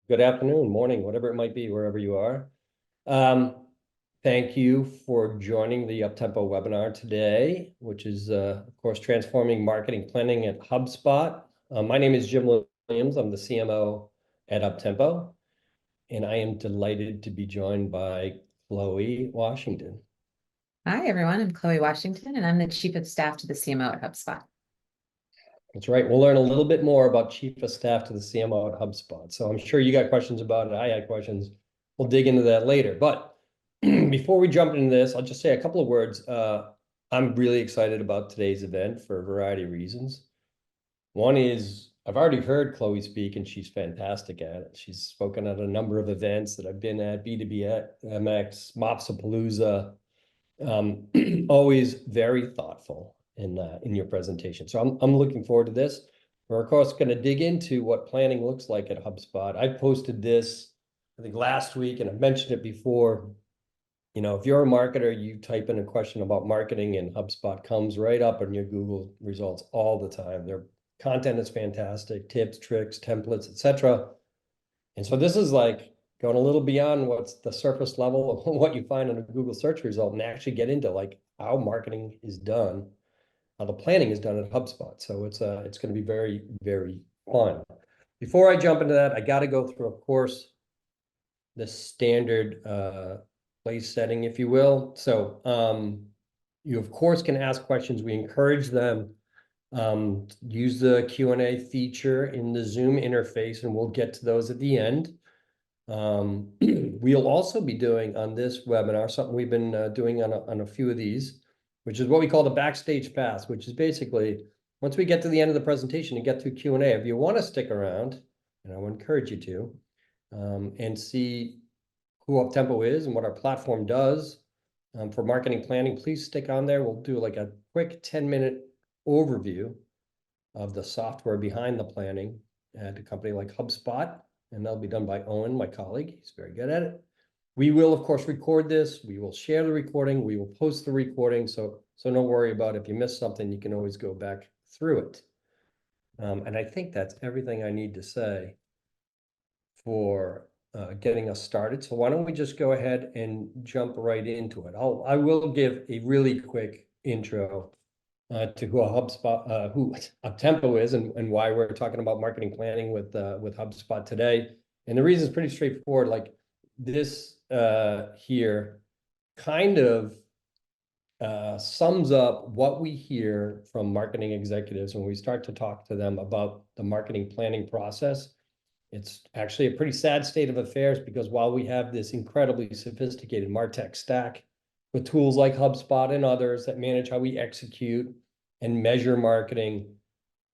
good afternoon, morning, whatever it might be, wherever you are. Um, Thank you for joining the Uptempo webinar today, which is, of course, transforming marketing planning at HubSpot. My name is Jim Williams. I'm the CMO at Uptempo, and I am delighted to be joined by Chloe Washington. Hi, everyone. I'm Chloe Washington, and I'm the Chief of Staff to the CMO at HubSpot. That's right. We'll learn a little bit more about Chief of Staff to the CMO at HubSpot. So I'm sure you got questions about it. I had questions. We'll dig into that later. But before we jump into this, I'll just say a couple of words. I'm really excited about today's event for a variety of reasons. One is I've already heard Chloe speak, and she's fantastic at it. She's spoken at a number of events that I've been at, B2B MX, Mopsapalooza, always very thoughtful in your presentation. So I'm looking forward to this. We're of course going to dig into what planning looks like at HubSpot. I posted this, I think, last week, and I've mentioned it before. You know, if you're a marketer, you type in a question about marketing and HubSpot comes right up in your Google results all the time. Their content is fantastic, tips, tricks, templates, etc. And so this is like going a little beyond what's the surface level of what you find in a Google search result and actually get into like how marketing is done, how the planning is done at HubSpot. So it's going to be very, very fun. Before I jump into that, I got to go through, of course, the standard place setting, if you will. So you, of course, can ask questions. We encourage them. Use the Q&A feature in the Zoom interface, and we'll get to those at the end. We'll also be doing on this webinar something we've been doing on a few of these, which is what we call the backstage pass, which is basically once we get to the end of the presentation and get through Q&A, if you want to stick around, and I would encourage you to, and see who Uptempo is and what our platform does for marketing planning, please stick on there. We'll do like a quick 10-minute overview of the software behind the planning at a company like HubSpot, and that'll be done by Owen, my colleague. He's very good at it. We will, of course, record this. We will share the recording. We will post the recording. So no worry about it. If you miss something, you can always go back through it. And I think that's everything I need to say for getting us started. So why don't we just go ahead and jump right into it. I will give a really quick intro to who who Uptempo is and why we're talking about marketing planning with HubSpot today. And the reason is pretty straightforward. Like this here kind of sums up what we hear from marketing executives when we start to talk to them about the marketing planning process. It's actually a pretty sad state of affairs because while we have this incredibly sophisticated MarTech stack with tools like HubSpot and others that manage how we execute and measure marketing,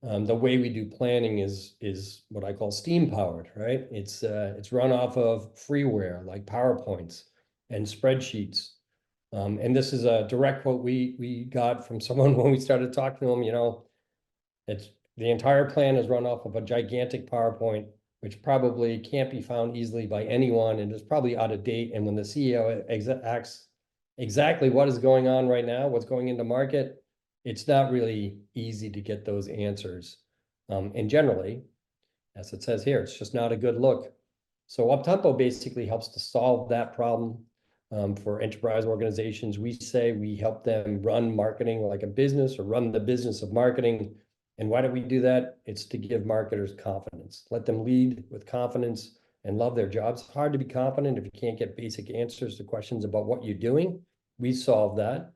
the way we do planning is what I call steam powered, right? It's run off of freeware like PowerPoints and spreadsheets. And this is a direct quote we got from someone when we started talking to them. You know, it's the entire plan is run off of a gigantic PowerPoint, which probably can't be found easily by anyone and is probably out of date. And when the CEO asks exactly what is going on right now, what's going into market, it's not really easy to get those answers. And generally, as it says here, it's just not a good look. So Uptempo basically helps to solve that problem for enterprise organizations. We say we help them run marketing like a business or run the business of marketing. And why do we do that? It's to give marketers confidence. Let them lead with confidence and love their jobs. It's hard to be confident if you can't get basic answers to questions about what you're doing. We solve that.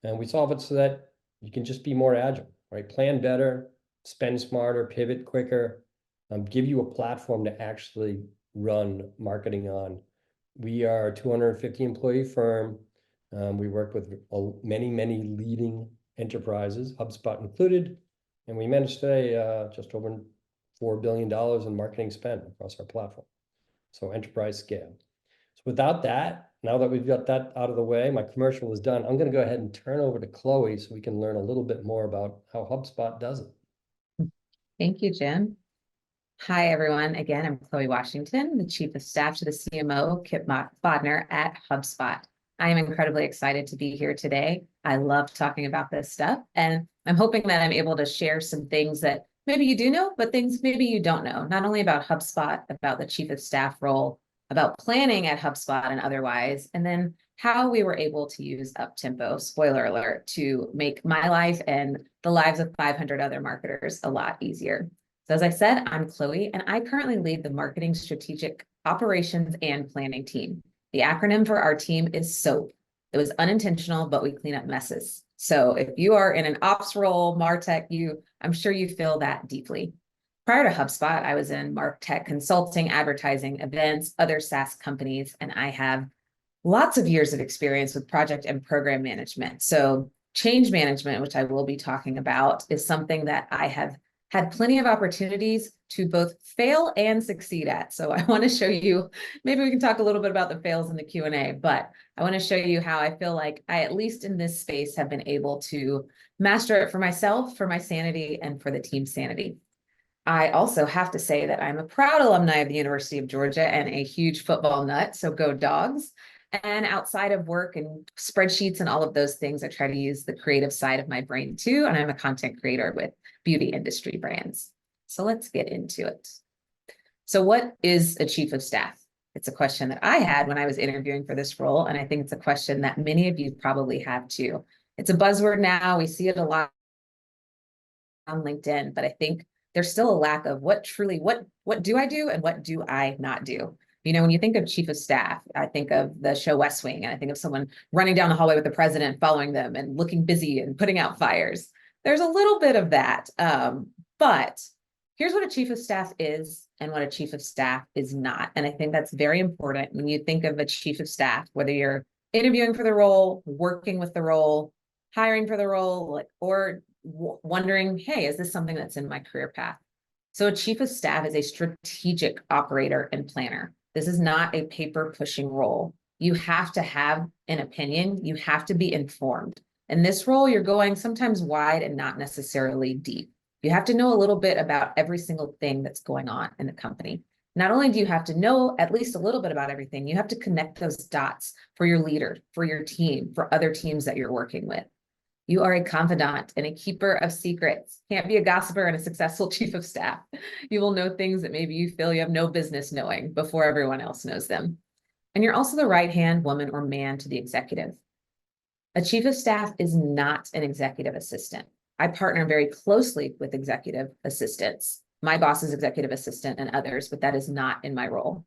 And we solve it so that you can just be more agile, right? Plan better, spend smarter, pivot quicker, give you a platform to actually run marketing on. We are a 250 employee firm. We work with many, many leading enterprises, HubSpot included. And we managed today just over $4 billion in marketing spend across our platform. So enterprise scale. So without that, now that we've got that out of the way, my commercial is done. I'm going to go ahead and turn over to Chloe so we can learn a little bit more about how HubSpot does it. Thank you, Jim. Hi, everyone. Again, I'm Chloe Washington, the Chief of Staff to the CMO, Kip Bodner at HubSpot. I am incredibly excited to be here today. I love talking about this stuff, and I'm hoping that I'm able to share some things that maybe you do know, but things maybe you don't know, not only about HubSpot, about the chief of staff role, about planning at HubSpot and otherwise, and then how we were able to use Uptempo, spoiler alert, to make my life and the lives of 500 other marketers a lot easier. So as I said, I'm Chloe, and I currently lead the marketing strategic operations and planning team. The acronym for our team is SOAP. It was unintentional, but we clean up messes. So if you are in an ops role, MarTech, I'm sure you feel that deeply. Prior to HubSpot, I was in MarTech consulting, advertising, events, other SaaS companies, and I have lots of years of experience with project and program management. So change management, which I will be talking about, is something that I have had plenty of opportunities to both fail and succeed at. So I want to show you, maybe we can talk a little bit about the fails in the Q&A, but I want to show you how I feel like I, at least in this space, have been able to master it for myself, for my sanity, and for the team's sanity. I also have to say that I'm a proud alumni of the University of Georgia and a huge football nut, so go Dogs. And outside of work and spreadsheets and all of those things, I try to use the creative side of my brain too, and I'm a content creator with beauty industry brands. So let's get into it. So what is a chief of staff? It's a question that I had when I was interviewing for this role, and I think it's a question that many of you probably have too. It's a buzzword now, we see it a lot on LinkedIn, but I think there's still a lack of what do I do and what do I not do? You know, when you think of chief of staff, I think of the show West Wing, and I think of someone running down the hallway with the president, following them and looking busy and putting out fires. There's a little bit of that. But here's what a chief of staff is and what a chief of staff is not. And I think that's very important when you think of a chief of staff, whether you're interviewing for the role, working with the role, hiring for the role, or wondering, hey, is this something that's in my career path? So a chief of staff is a strategic operator and planner. This is not a paper pushing role. You have to have an opinion. You have to be informed. In this role, you're going sometimes wide and not necessarily deep. You have to know a little bit about every single thing that's going on in the company. Not only do you have to know at least a little bit about everything, you have to connect those dots for your leader, for your team, for other teams that you're working with. You are a confidant and a keeper of secrets. Can't be a gossiper and a successful chief of staff. You will know things that maybe you feel you have no business knowing before everyone else knows them. And you're also the right-hand woman or man to the executive. A chief of staff is not an executive assistant. I partner very closely with executive assistants, my boss's executive assistant and others, but that is not in my role.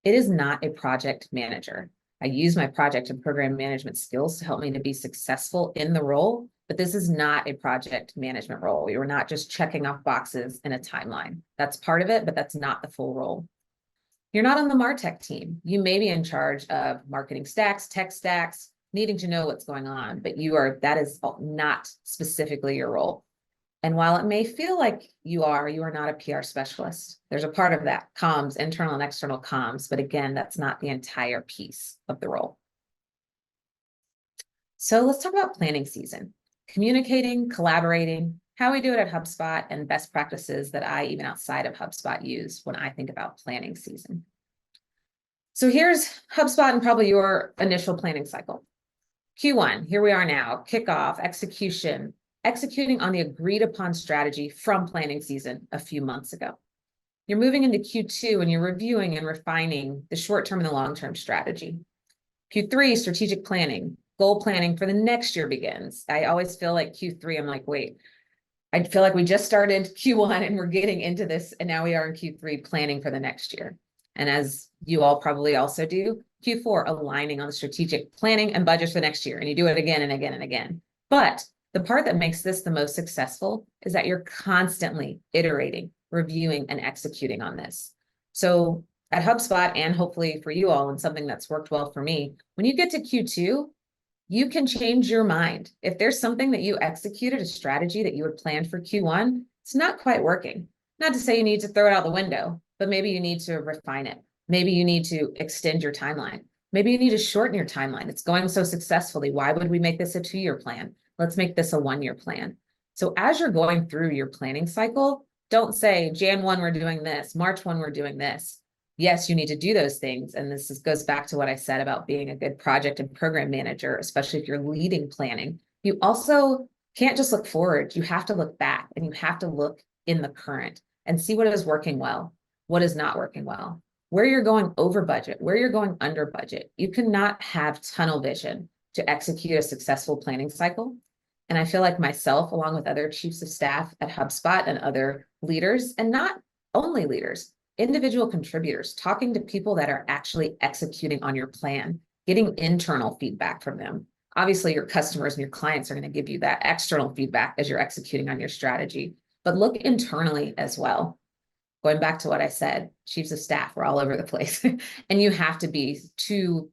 It is not a project manager. I use my project and program management skills to help me to be successful in the role, but this is not a project management role. You are not just checking off boxes in a timeline. That's part of it, but that's not the full role. You're not on the MarTech team. You may be in charge of marketing stacks, tech stacks, needing to know what's going on, but that is not specifically your role. And while it may feel like you are not a PR specialist. There's a part of that, comms, internal and external comms, but again, that's not the entire piece of the role. So let's talk about planning season, communicating, collaborating, how we do it at HubSpot, and best practices that I, even outside of HubSpot, use when I think about planning season. So here's HubSpot and probably your initial planning cycle. Q1, here we are now, kickoff, executing on the agreed upon strategy from planning season a few months ago. You're moving into Q2 and you're reviewing and refining the short-term and the long-term strategy. Q3, strategic planning, goal planning for the next year begins. I always feel like Q3, I'm like, wait, I feel like we just started Q1 and we're getting into this, and now we are in Q3 planning for the next year. And as you all probably also do, Q4, aligning on the strategic planning and budgets for next year. And you do it again and again and again. But the part that makes this the most successful is that you're constantly iterating, reviewing, and executing on this. So at HubSpot, and hopefully for you all, and something that's worked well for me, when you get to Q2, you can change your mind. If there's something that you executed, a strategy that you had planned for Q1, it's not quite working. Not to say you need to throw it out the window, but maybe you need to refine it. Maybe you need to extend your timeline. Maybe you need to shorten your timeline. It's going so successfully. Why would we make this a 2-year plan? Let's make this a 1-year plan. So as you're going through your planning cycle, don't say Jan 1, we're doing this, March 1, we're doing this. Yes, you need to do those things. And goes back to what I said about being a good project and program manager, especially if you're leading planning. You also can't just look forward. You have to look back, and you have to look in the current and see what is working well, what is not working well, where you're going over budget, where you're going under budget. You cannot have tunnel vision to execute a successful planning cycle. And I feel like myself, along with other chiefs of staff at HubSpot and other leaders, and not only leaders, individual contributors, talking to people that are actually executing on your plan, getting internal feedback from them. Obviously, your customers and your clients are going to give you that external feedback as you're executing on your strategy, but look internally as well. Going back to what I said, chiefs of staff were all over the place, and you have to be to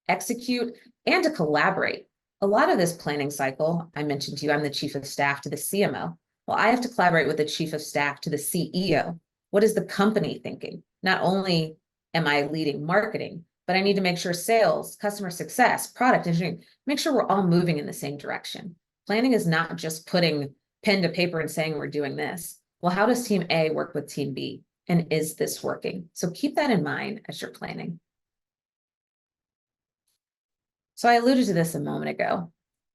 execute and to collaborate. A lot of this planning cycle, I mentioned to you, I'm the chief of staff to the CMO. Well, I have to collaborate with the chief of staff to the CEO. What is the company thinking? Not only am I leading marketing, but I need to make sure sales, customer success, product engineering, make sure we're all moving in the same direction. Planning is not just putting pen to paper and saying we're doing this. Well, how does team A work with team B? And is this working? So keep that in mind as you're planning. So I alluded to this a moment ago.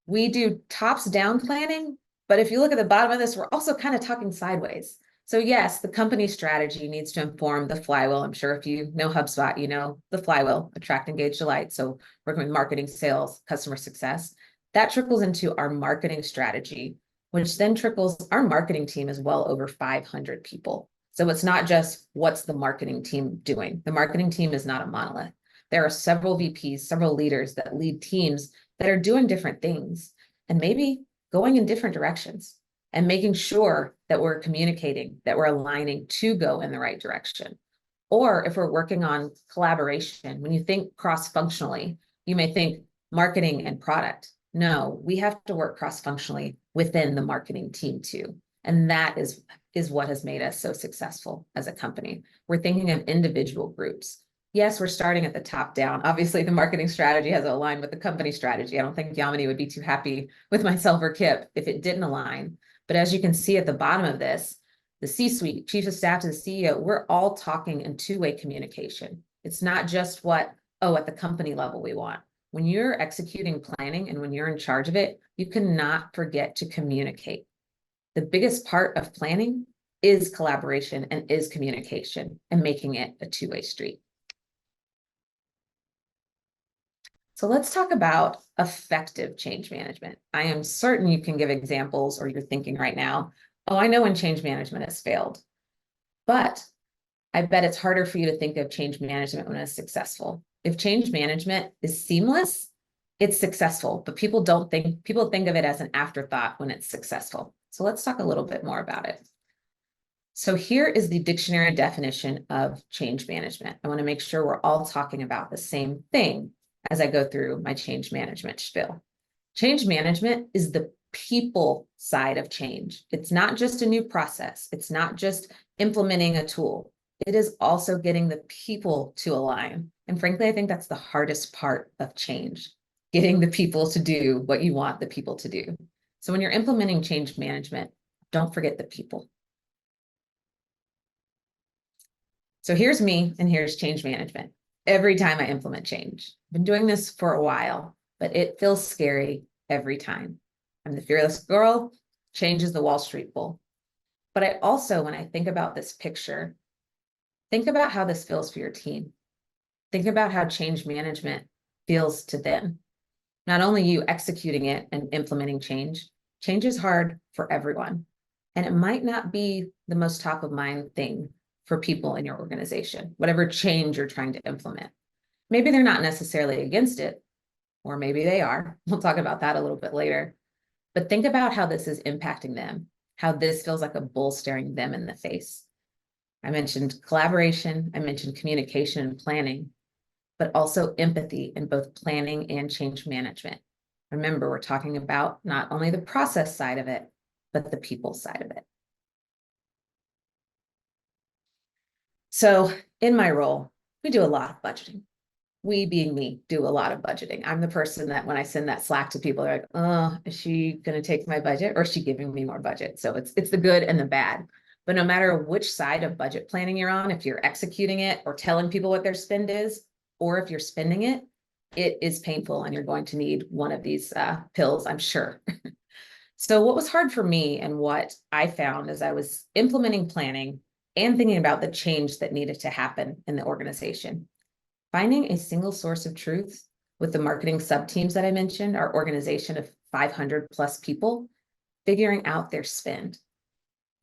We do tops down planning, but if you look at the bottom of this, we're also kind of talking sideways. So yes, the company strategy needs to inform the flywheel. I'm sure if you know HubSpot, you know the flywheel, attract, engage, delight. So working with marketing, sales, customer success, that trickles into our marketing strategy, which then trickles, our marketing team is well over 500 people. So it's not just what's the marketing team doing. The marketing team is not a monolith. There are several VPs, several leaders that lead teams that are doing different things and maybe going in different directions and making sure that we're communicating, that we're aligning to go in the right direction. Or if we're working on collaboration, when you think cross-functionally, you may think marketing and product. No, we have to work cross-functionally within the marketing team too. And that is what has made us so successful as a company. We're thinking of individual groups. Yes, we're starting at the top down. Obviously, the marketing strategy has to align with the company strategy. I don't think Yamini would be too happy with myself or Kip if it didn't align. But as you can see at the bottom of this, the C-suite, chief of staff to the CEO, we're all talking in two-way communication. It's not just what, at the company level we want. When you're executing planning and when you're in charge of it, you cannot forget to communicate. The biggest part of planning is collaboration and is communication and making it a two-way street. So let's talk about effective change management. I am certain you can give examples, or you're thinking right now, I know when change management has failed, but I bet it's harder for you to think of change management when it's successful. If change management is seamless, it's successful, but people think of it as an afterthought when it's successful. So let's talk a little bit more about it. So here is the dictionary definition of change management. I want to make sure we're all talking about the same thing as I go through my change management spiel. Change management is the people side of change. It's not just a new process. It's not just implementing a tool. It is also getting the people to align. And frankly, I think that's the hardest part of change, getting the people to do what you want the people to do. So when you're implementing change management, don't forget the people. So here's me and here's change management. Every time I implement change. I've been doing this for a while, but it feels scary every time. I'm the fearless girl, change is the Wall Street bull. But I also, when I think about this picture, think about how this feels for your team. Think about how change management feels to them. Not only you executing it and implementing change is hard for everyone. And it might not be the most top of mind thing for people in your organization, whatever change you're trying to implement. Maybe they're not necessarily against it, or maybe they are. We'll talk about that a little bit later. But think about how this is impacting them, how this feels like a bull staring them in the face. I mentioned collaboration, I mentioned communication and planning, but also empathy in both planning and change management. Remember, we're talking about not only the process side of it, but the people side of it. So in my role, we do a lot of budgeting. We, being me, do a lot of budgeting. I'm the person that when I send that Slack to people, they're like, is she going to take my budget or is she giving me more budget? So it's the good and the bad. But no matter which side of budget planning you're on, if you're executing it or telling people what their spend is, or if you're spending it, it is painful and you're going to need one of these pills, I'm sure. So what was hard for me and what I found as I was implementing planning and thinking about the change that needed to happen in the organization, finding a single source of truth with the marketing sub teams that I mentioned, our organization of 500 plus people, figuring out their spend.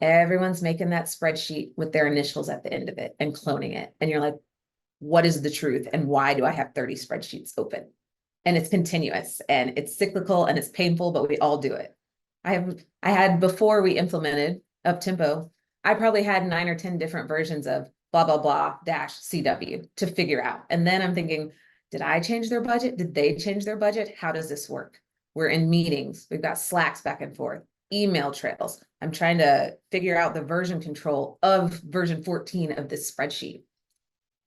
Everyone's making that spreadsheet with their initials at the end of it and cloning it. And you're like, what is the truth? And why do I have 30 spreadsheets open? And it's continuous and it's cyclical and it's painful, but we all do it. I had before we implemented Uptempo, I probably had 9 or 10 different versions of blah, blah, blah dash CW to figure out. And then I'm thinking, did I change their budget? Did they change their budget? How does this work? We're in meetings. We've got Slacks back and forth, email trails. I'm trying to figure out the version control of version 14 of this spreadsheet.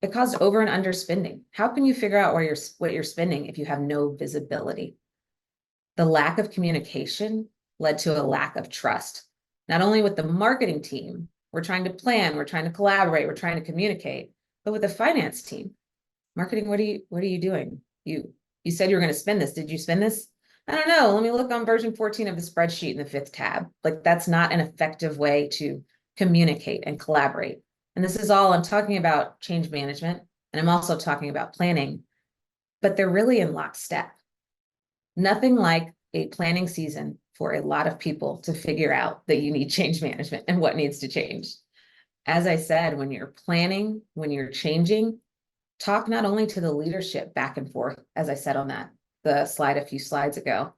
It caused over and under spending. How can you figure out what you're spending if you have no visibility? The lack of communication led to a lack of trust, not only with the marketing team. We're trying to plan, we're trying to collaborate, we're trying to communicate, but with the finance team. Marketing, what are you doing? You said you were going to spend this. Did you spend this? I don't know. Let me look on version 14 of the spreadsheet in the 5th tab. Like, that's not an effective way to communicate and collaborate. And this is all, I'm talking about change management, and I'm also talking about planning, but they're really in lockstep. Nothing like a planning season for a lot of people to figure out that you need change management and what needs to change. As I said, when you're planning, when you're changing, talk not only to the leadership back and forth, as I said on the slide a few slides ago,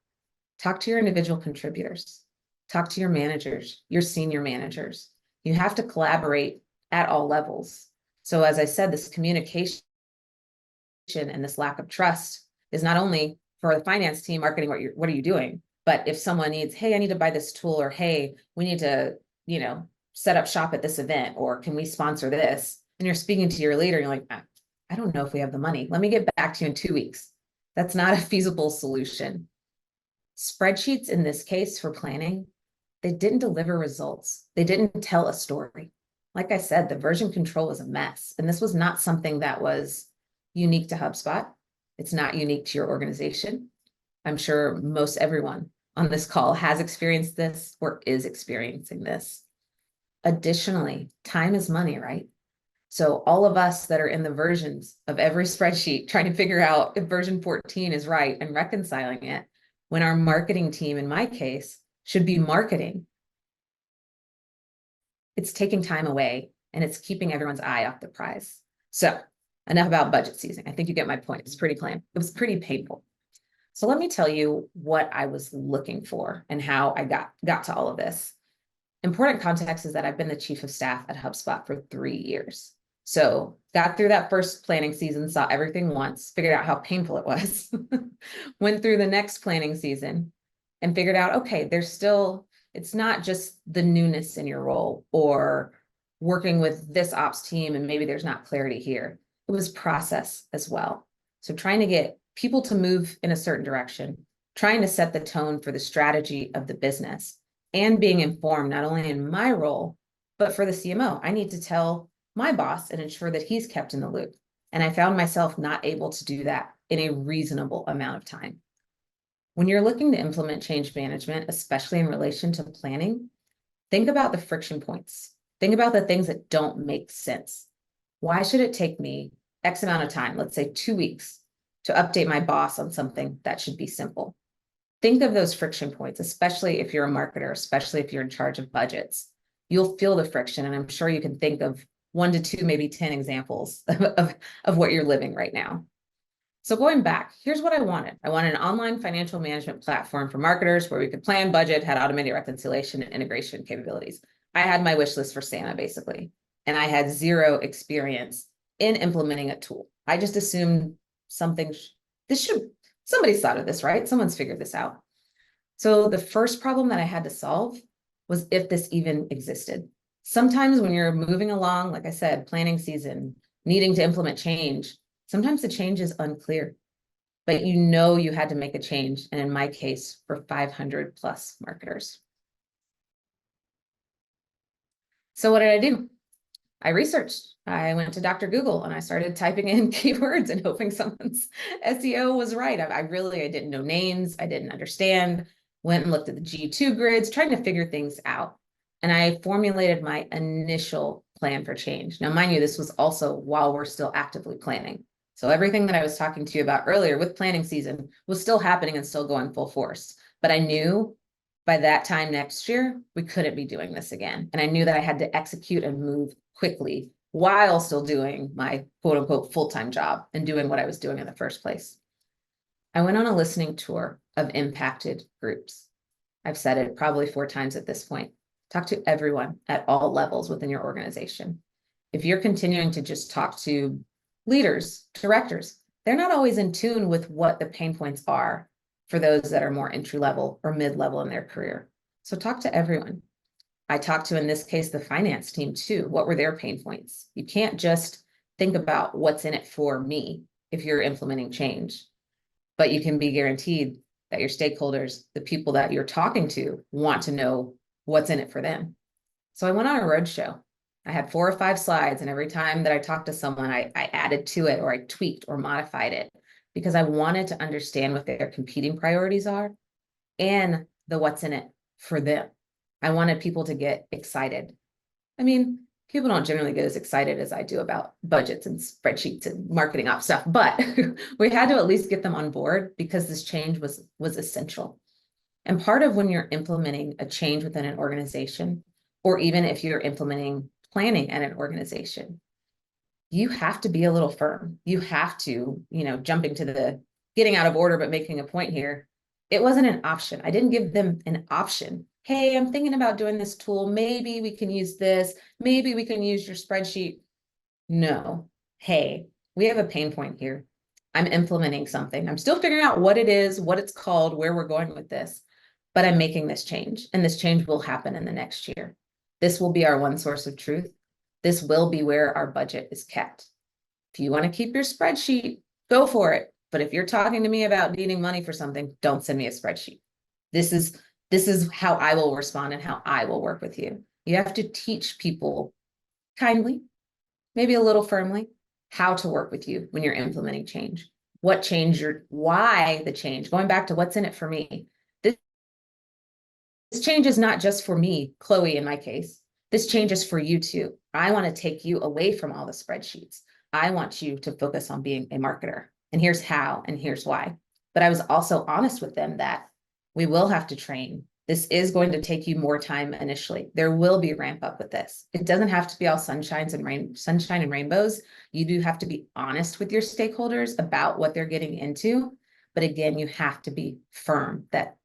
talk to your individual contributors, talk to your managers, your senior managers. You have to collaborate at all levels. So as I said, this communication and this lack of trust is not only for the finance team, marketing, what are you doing? But if someone needs, hey, I need to buy this tool, or hey, we need to, set up shop at this event, or can we sponsor this? And you're speaking to your leader, you're like, I don't know if we have the money. Let me get back to you in 2 weeks. That's not a feasible solution. Spreadsheets in this case for planning, they didn't deliver results. They didn't tell a story. Like I said, the version control was a mess. And this was not something that was unique to HubSpot. It's not unique to your organization. I'm sure most everyone on this call has experienced this or is experiencing this. Additionally, time is money, right? So all of us that are in the versions of every spreadsheet trying to figure out if version 14 is right and reconciling it, when our marketing team, in my case, should be marketing, it's taking time away and it's keeping everyone's eye off the prize. So enough about budget season. I think you get my point. It was pretty painful. So let me tell you what I was looking for and how I got to all of this. Important context is that I've been the chief of staff at HubSpot for 3 years. So got through that first planning season, saw everything once, figured out how painful it was, went through the next planning season and figured out, okay, it's not just the newness in your role or working with this ops team and maybe there's not clarity here. It was process as well. So trying to get people to move in a certain direction, trying to set the tone for the strategy of the business, and being informed not only in my role, but for the CMO. I need to tell my boss and ensure that he's kept in the loop. And I found myself not able to do that in a reasonable amount of time. When you're looking to implement change management, especially in relation to planning, think about the friction points. Think about the things that don't make sense. Why should it take me X amount of time, let's say 2 weeks, to update my boss on something that should be simple? Think of those friction points, especially if you're a marketer, especially if you're in charge of budgets. You'll feel the friction, and I'm sure you can think of 1 to 2, maybe 10 examples of what you're living right now. So going back, here's what I wanted. I wanted an online financial management platform for marketers where we could plan, budget, had automated reconciliation and integration capabilities. I had my wish list for Santa, basically, and I had 0 experience in implementing a tool. I just assumed somebody's thought of this, right? Someone's figured this out. So the first problem that I had to solve was if this even existed. Sometimes when you're moving along, like I said, planning season, needing to implement change, sometimes the change is unclear, but you had to make a change. And in my case, for 500 plus marketers. So what did I do? I researched. I went to Dr. Google and I started typing in keywords and hoping someone's SEO was right. I didn't know names. I didn't understand went and looked at the G2 grids, trying to figure things out. And I formulated my initial plan for change. Now, mind you, this was also while we're still actively planning. So everything that I was talking to you about earlier with planning season was still happening and still going full force. But I knew by that time next year, we couldn't be doing this again. And I knew that I had to execute and move quickly while still doing my quote unquote full-time job and doing what I was doing in the first place. I went on a listening tour of impacted groups. I've said it probably 4 times at this point. Talk to everyone at all levels within your organization. If you're continuing to just talk to leaders, directors, they're not always in tune with what the pain points are for those that are more entry level or mid-level in their career. So talk to everyone. I talked to, in this case, the finance team too. What were their pain points? You can't just think about what's in it for me if you're implementing change, but you can be guaranteed that your stakeholders, the people that you're talking to, want to know what's in it for them. So I went on a roadshow. I had 4 or 5 slides, and every time that I talked to someone, I added to it, or I tweaked or modified it, because I wanted to understand what their competing priorities are and the what's in it for them. I wanted people to get excited. I mean, people don't generally get as excited as I do about budgets and spreadsheets and marketing ops stuff, but we had to at least get them on board because this change was essential. And part of when you're implementing a change within an organization, or even if you're implementing planning at an organization, you have to be a little firm. You have to, jumping to the getting out of order, but making a point here. It wasn't an option. I didn't give them an option. Hey, I'm thinking about doing this tool. Maybe we can use this. Maybe we can use your spreadsheet. No. Hey, we have a pain point here. I'm implementing something. I'm still figuring out what it is, what it's called, where we're going with this, but I'm making this change, and this change will happen in the next year. This will be our one source of truth. This will be where our budget is kept. If you want to keep your spreadsheet, go for it. But if you're talking to me about needing money for something, don't send me a spreadsheet. This is how I will respond and how I will work with you. You have to teach people kindly, maybe a little firmly, how to work with you when you're implementing change. What change why the change, going back to what's in it for me. This change is not just for me, Chloe, in my case. This change is for you too. I want to take you away from all the spreadsheets. I want you to focus on being a marketer. And here's how, and here's why. But I was also honest with them that we will have to train. This is going to take you more time initially. There will be a ramp up with this. It doesn't have to be all sunshine and rainbows. You do have to be honest with your stakeholders about what they're getting into. But again, you have to be firm that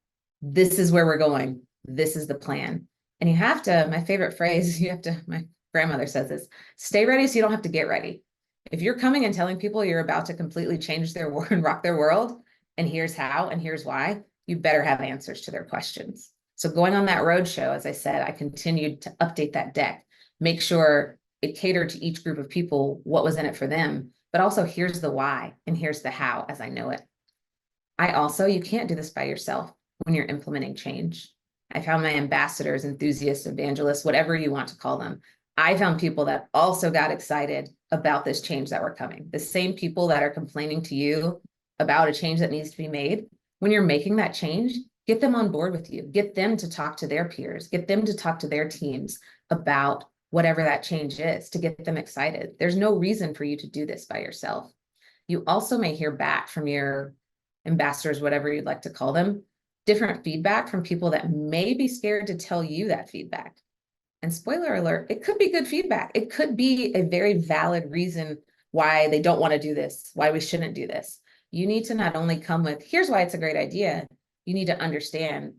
this is where we're going. This is the plan. And you have to, my favorite phrase, my grandmother says this, stay ready so you don't have to get ready. If you're coming and telling people you're about to completely change their world and rock their world, and here's how, and here's why, you better have answers to their questions. So going on that roadshow, as I said, I continued to update that deck, make sure it catered to each group of people, what was in it for them, but also here's the why, and here's the how as I know it. You can't do this by yourself when you're implementing change. I found my ambassadors, enthusiasts, evangelists, whatever you want to call them. I found people that also got excited about this change that were coming. The same people that are complaining to you about a change that needs to be made. When you're making that change, get them on board with you. Get them to talk to their peers. Get them to talk to their teams about whatever that change is to get them excited. There's no reason for you to do this by yourself. You also may hear back from your ambassadors, whatever you'd like to call them, different feedback from people that may be scared to tell you that feedback. And spoiler alert, it could be good feedback. It could be a very valid reason why they don't want to do this, why we shouldn't do this. You need to not only come with, here's why it's a great idea. You need to understand,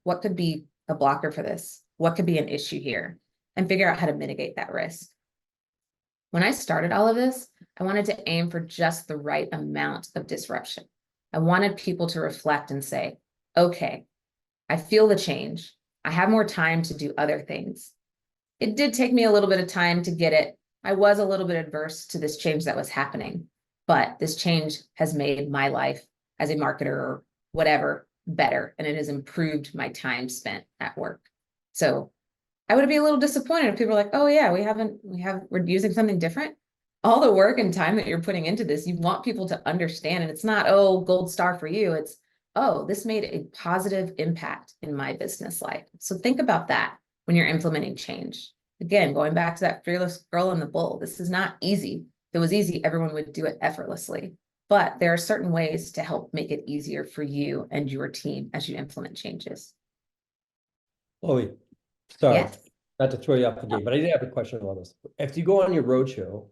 what could be a blocker for this? What could be an issue here? And figure out how to mitigate that risk. When I started all of this, I wanted to aim for just the right amount of disruption. I wanted people to reflect and say, okay, I feel the change. I have more time to do other things. It did take me a little bit of time to get it. I was a little bit adverse to this change that was happening, but this change has made my life as a marketer or whatever better, and it has improved my time spent at work. So I would be a little disappointed if people are like, oh yeah, we're using something different. All the work and time that you're putting into this, you want people to understand, and it's not, gold star for you. It's oh, this made a positive impact in my business life. So think about that when you're implementing change. Again, going back to that fearless girl in the bull, this is not easy. If it was easy, everyone would do it effortlessly. But there are certain ways to help make it easier for you and your team as you implement changes. Chloe, sorry, Yes. not to throw you off the game, but I did have a question about this. If you go on your roadshow,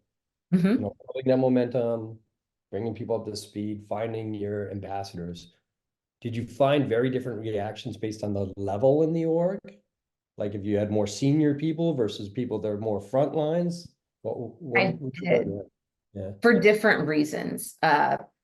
Mhm. building that momentum, bringing people up to speed, finding your ambassadors, did you find very different reactions based on the level in the org? Like if you had more senior people versus people that are more front lines? I What's your did. background? Yeah. For different reasons.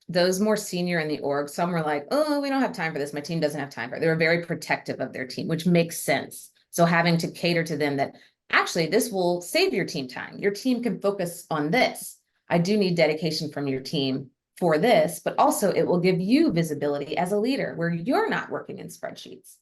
Those more senior in the org, some were like, oh, we don't have time for this. My team doesn't have time for it. They were very protective of their team, which makes sense. So having to cater to them that actually this will save your team time. Your team can focus on this. I do need dedication from your team for this, but also it will give you visibility as a leader where you're not working in spreadsheets.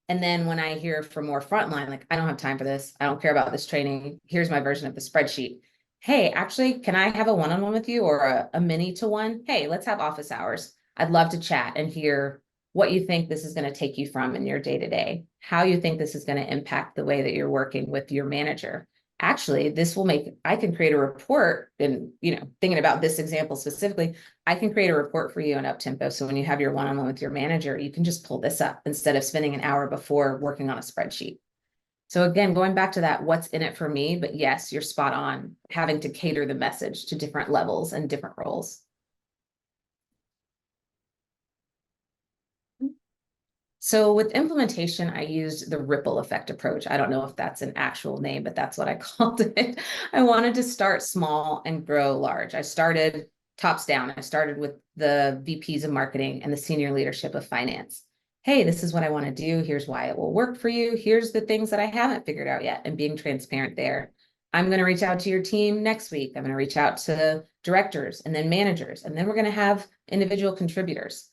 And then when I hear from more frontline, like, I don't have time for this. I don't care about this training. Here's my version of the spreadsheet. Hey, actually, can I have a one-on-one with you or a mini to one? Hey, let's have office hours. I'd love to chat and hear what you think this is going to take you from in your day-to-day, how you think this is going to impact the way that you're working with your manager. Actually, this will make, I can create a report and, thinking about this example specifically, I can create a report for you in Uptempo. So when you have your one-on-one with your manager, you can just pull this up instead of spending an hour before working on a spreadsheet. So again, going back to that, what's in it for me? But yes, you're spot on, having to cater the message to different levels and different roles. So with implementation, I used the ripple effect approach. I don't know if that's an actual name, but that's what I called it. I wanted to start small and grow large. I started tops down. I started with the VPs of marketing and the senior leadership of finance. Hey, this is what I want to do. Here's why it will work for you. Here's the things that I haven't figured out yet, and being transparent there. I'm going to reach out to your team next week. I'm going to reach out to directors and then managers, and then we're going to have individual contributors.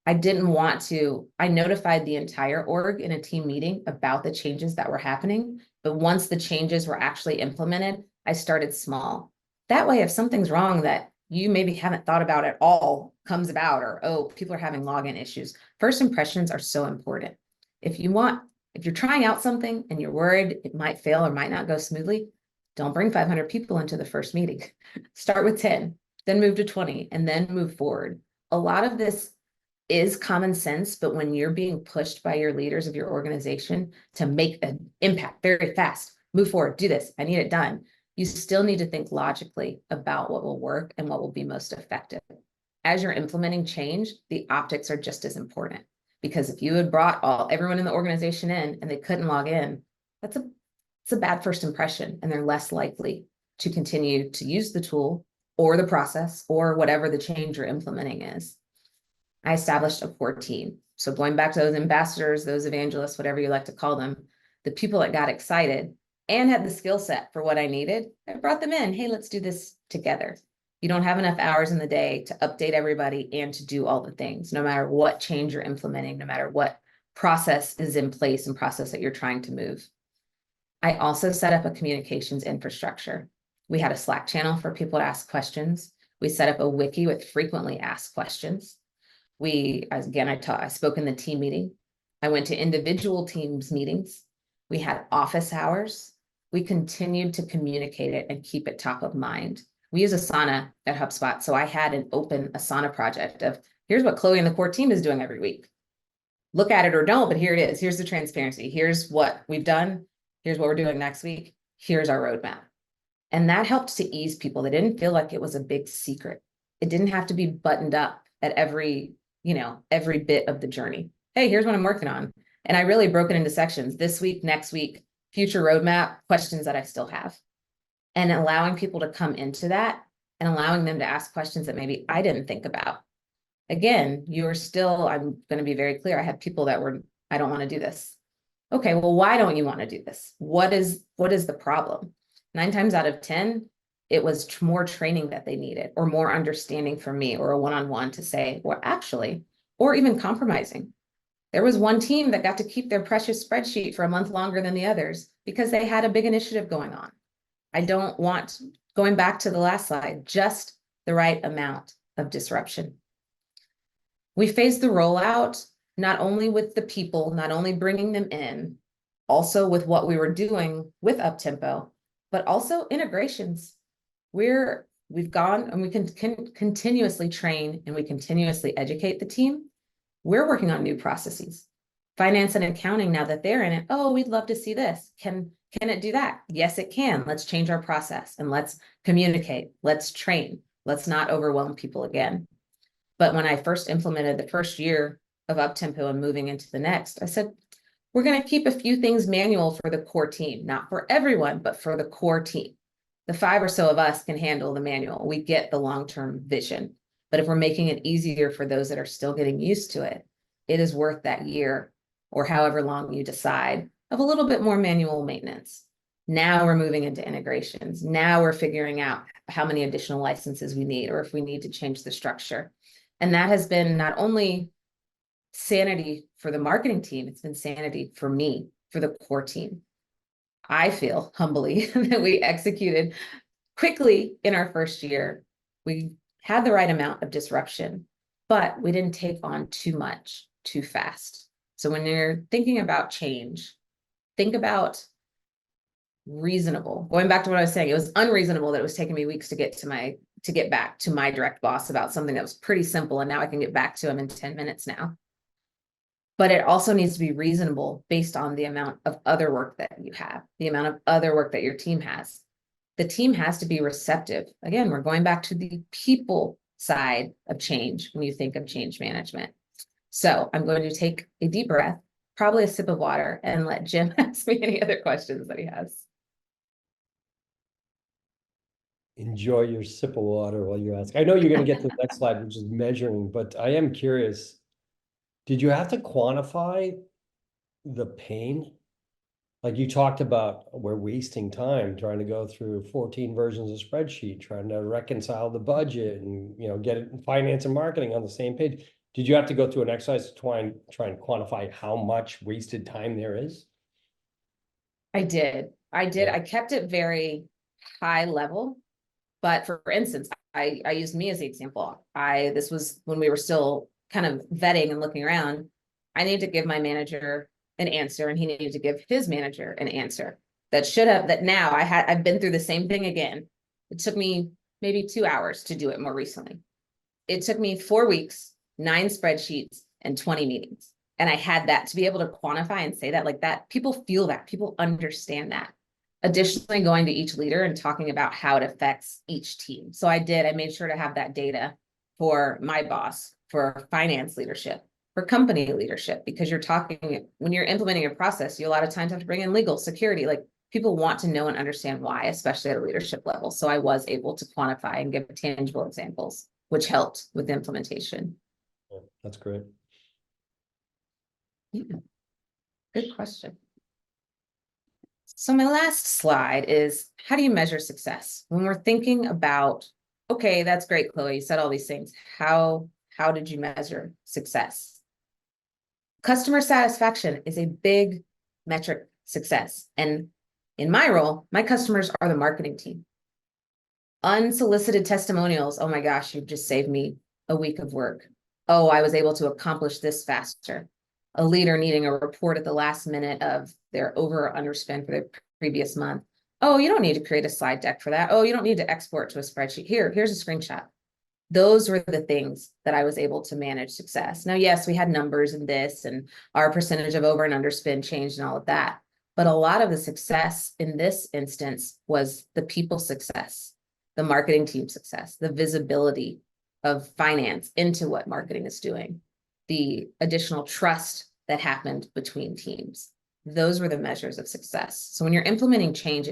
I didn't want to, I notified the entire org in a team meeting about the changes that were happening. But once the changes were actually implemented, I started small. That way, if something's wrong that you maybe haven't thought about at all comes about, or, oh, people are having login issues, first impressions are so important. If you're trying out something and you're worried it might fail or might not go smoothly, don't bring 500 people into the first meeting. Start with 10, then move to 20, and then move forward. A lot of this is common sense, but when you're being pushed by your leaders of your organization to make an impact very fast, move forward, do this, I need it done, you still need to think logically about what will work and what will be most effective. As you're implementing change, the optics are just as important, because if you had brought everyone in the organization in and they couldn't log in, it's a bad first impression, and they're less likely to continue to use the tool or the process or whatever the change you're implementing is. I established a core team. So going back to those ambassadors, those evangelists, whatever you like to call them, the people that got excited and had the skill set for what I needed, I brought them in. Hey, let's do this together. You don't have enough hours in the day to update everybody and to do all the things, no matter what change you're implementing, no matter what process is in place and process that you're trying to move. I also set up a communications infrastructure. We had a Slack channel for people to ask questions. We set up a wiki with frequently asked questions. I spoke in the team meeting. I went to individual teams meetings. We had office hours. We continued to communicate it and keep it top of mind. We use Asana at HubSpot. So I had an open Asana project of, here's what Chloe and the core team is doing every week. Look at it or don't, but here it is. Here's the transparency. Here's what we've done. Here's what we're doing next week. Here's our roadmap. And that helped to ease people. They didn't feel like it was a big secret. It didn't have to be buttoned up at every bit of the journey. Hey, here's what I'm working on. And I really broke it into sections: this week, next week, future roadmap, questions that I still have. And allowing people to come into that and allowing them to ask questions that maybe I didn't think about. Again, I'm going to be very clear. I had people that were, I don't want to do this. Okay, well, why don't you want to do this? What is the problem? 9 times out of 10, it was more training that they needed, or more understanding from me, or a one-on-one to say, well, actually, or even compromising. There was one team that got to keep their precious spreadsheet for a month longer than the others because they had a big initiative going on. I don't want, going back to the last slide, just the right amount of disruption. We phased the rollout, not only with the people, not only bringing them in, also with what we were doing with Uptempo, but also integrations. We've gone and we can continuously train and we continuously educate the team. We're working on new processes. Finance and accounting, now that they're in it, oh, we'd love to see this. Can it do that? Yes, it can. Let's change our process and let's communicate. Let's train. Let's not overwhelm people again. But when I first implemented the first year of Uptempo and moving into the next, I said, we're going to keep a few things manual for the core team, not for everyone, but for the core team. The 5 or so of us can handle the manual. We get the long-term vision. But if we're making it easier for those that are still getting used to it, it is worth that year or however long you decide of a little bit more manual maintenance. Now we're moving into integrations. Now we're figuring out how many additional licenses we need or if we need to change the structure. And that has been not only sanity for the marketing team, it's been sanity for me, for the core team. I feel humbly that we executed quickly in our first year. We had the right amount of disruption, but we didn't take on too much too fast. So when you're thinking about change, think about reasonable. Going back to what I was saying, it was unreasonable that it was taking me weeks to get back to my direct boss about something that was pretty simple, and now I can get back to him in 10 minutes now. But it also needs to be reasonable based on the amount of other work that you have, the amount of other work that your team has. The team has to be receptive. Again, we're going back to the people side of change when you think of change management. So I'm going to take a deep breath, probably a sip of water, and let Jim ask me any other questions that he has. Enjoy your sip of water while you ask. I know you're going to get to the next slide, which is measuring, but I am curious. Did you have to quantify the pain? Like you talked about, we're wasting time trying to go through 14 versions of spreadsheet, trying to reconcile the budget and, get it in finance and marketing on the same page. Did you have to go through an exercise to try and quantify how much wasted time there is? I did. Yeah. I kept it very high level. But for instance, I used me as the example. This was when we were still kind of vetting and looking around. I needed to give my manager an answer, and he needed to give his manager an answer that now I've been through the same thing again. It took me maybe 2 hours to do it more recently. It took me 4 weeks, 9 spreadsheets, and 20 meetings. And I had that to be able to quantify and say that like that. People feel that, people understand that. Additionally, going to each leader and talking about how it affects each team. So I made sure to have that data for my boss, for finance leadership, for company leadership, because when you're implementing a process, you a lot of times have to bring in legal, security, like people want to know and understand why, especially at a leadership level. So I was able to quantify and give tangible examples, which helped with the implementation. That's great. Yeah. Good question. So my last slide is, how do you measure success? When we're thinking about, okay, that's great, Chloe, you said all these things. How did you measure success? Customer satisfaction is a big metric success. And in my role, my customers are the marketing team. Unsolicited testimonials, oh my gosh, you've just saved me a week of work. Oh, I was able to accomplish this faster. A leader needing a report at the last minute of their over or underspend for the previous month. Oh, you don't need to create a slide deck for that. Oh, you don't need to export to a spreadsheet. Here's a screenshot. Those were the things that I was able to manage success. Now, yes, we had numbers in this and our percentage of over and underspend changed and all of that. But a lot of the success in this instance was the people success, the marketing team success, the visibility of finance into what marketing is doing, the additional trust that happened between teams. Those were the measures of success. So when you're implementing change,